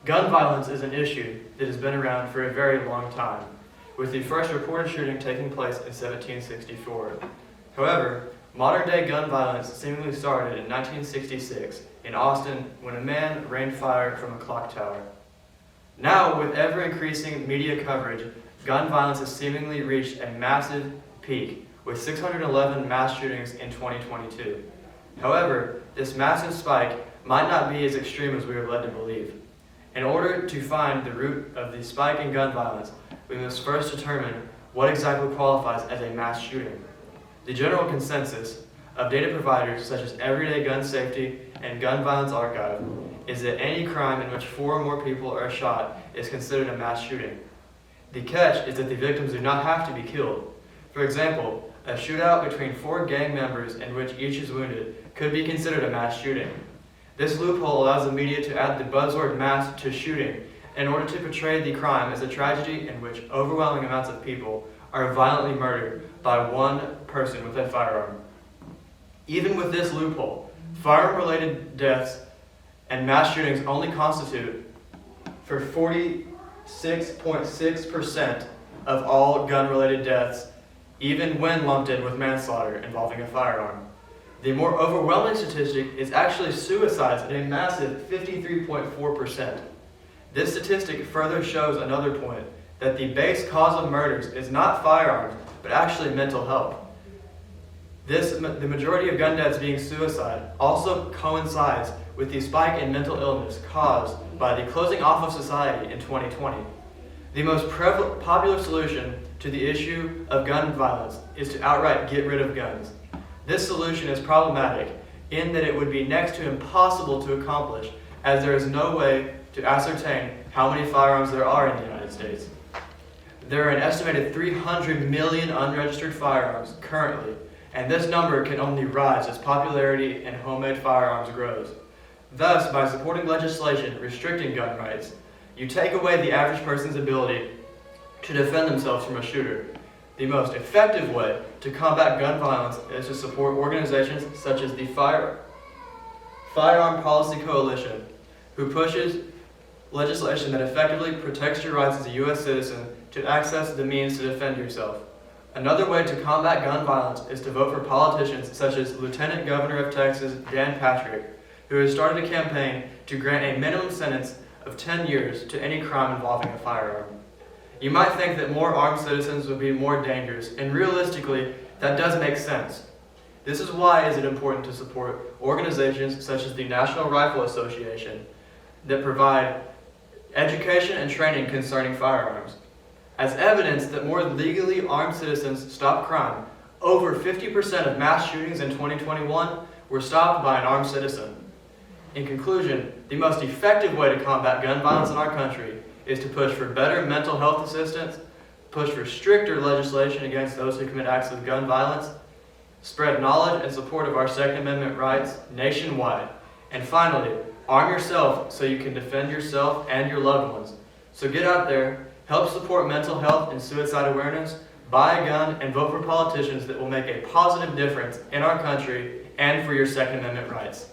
Gun violence is an issue that has been around for a very long time, with the first reported shooting taking place in 1764. However, modern-day gun violence seemingly started in 1966 in Austin when a man rained fire from a clock tower. Now, with ever-increasing media coverage, gun violence has seemingly reached a massive peak, with 611 mass shootings in 2022. However, this massive spike might not be as extreme as we are led to believe. In order to find the root of the spike in gun violence, we must first determine what exactly qualifies as a mass shooting. The general consensus of data providers such as Everyday Gun Safety and Gun Violence Archive is that any crime in which 4 or more people are shot is considered a mass shooting. The catch is that the victims do not have to be killed. For example, a shootout between 4 gang members in which each is wounded could be considered a mass shooting. This loophole allows the media to add the buzzword mass to shooting in order to portray the crime as a tragedy in which overwhelming amounts of people are violently murdered by one person with a firearm. Even with this loophole, firearm-related deaths and mass shootings only constitute for 46.6% of all gun-related deaths, even when lumped in with manslaughter involving a firearm. The more overwhelming statistic is actually suicides at a massive 53.4%. This statistic further shows another point, that the base cause of murders is not firearms, but actually mental health. The majority of gun deaths being suicide also coincides with the spike in mental illness caused by the closing off of society in 2020. The most popular solution to the issue of gun violence is to outright get rid of guns. This solution is problematic in that it would be next to impossible to accomplish, as there is no way to ascertain how many firearms there are in the United States. There are an estimated 300 million unregistered firearms currently, and this number can only rise as popularity in homemade firearms grows. Thus, by supporting legislation restricting gun rights, you take away the average person's ability to defend themselves from a shooter. The most effective way to combat gun violence is to support organizations such as the Firearm Policy Coalition, who pushes legislation that effectively protects your rights as a U.S. citizen to access the means to defend yourself. Another way to combat gun violence is to vote for politicians such as Lieutenant Governor of Texas Dan Patrick, who has started a campaign to grant a minimum sentence of 10 years to any crime involving a firearm. You might think that more armed citizens would be more dangerous, and realistically, that does make sense. This is why it is important to support organizations such as the National Rifle Association that provide education and training concerning firearms. As evidence that more legally armed citizens stop crime, over 50% of mass shootings in 2021 were stopped by an armed citizen. In conclusion, the most effective way to combat gun violence in our country is to push for better mental health assistance, push for stricter legislation against those who commit acts of gun violence, spread knowledge and support of our Second Amendment rights nationwide, and finally, arm yourself so you can defend yourself and your loved ones. So get out there, help support mental health and suicide awareness, buy a gun, and vote for politicians that will make a positive difference in our country and for your Second Amendment rights.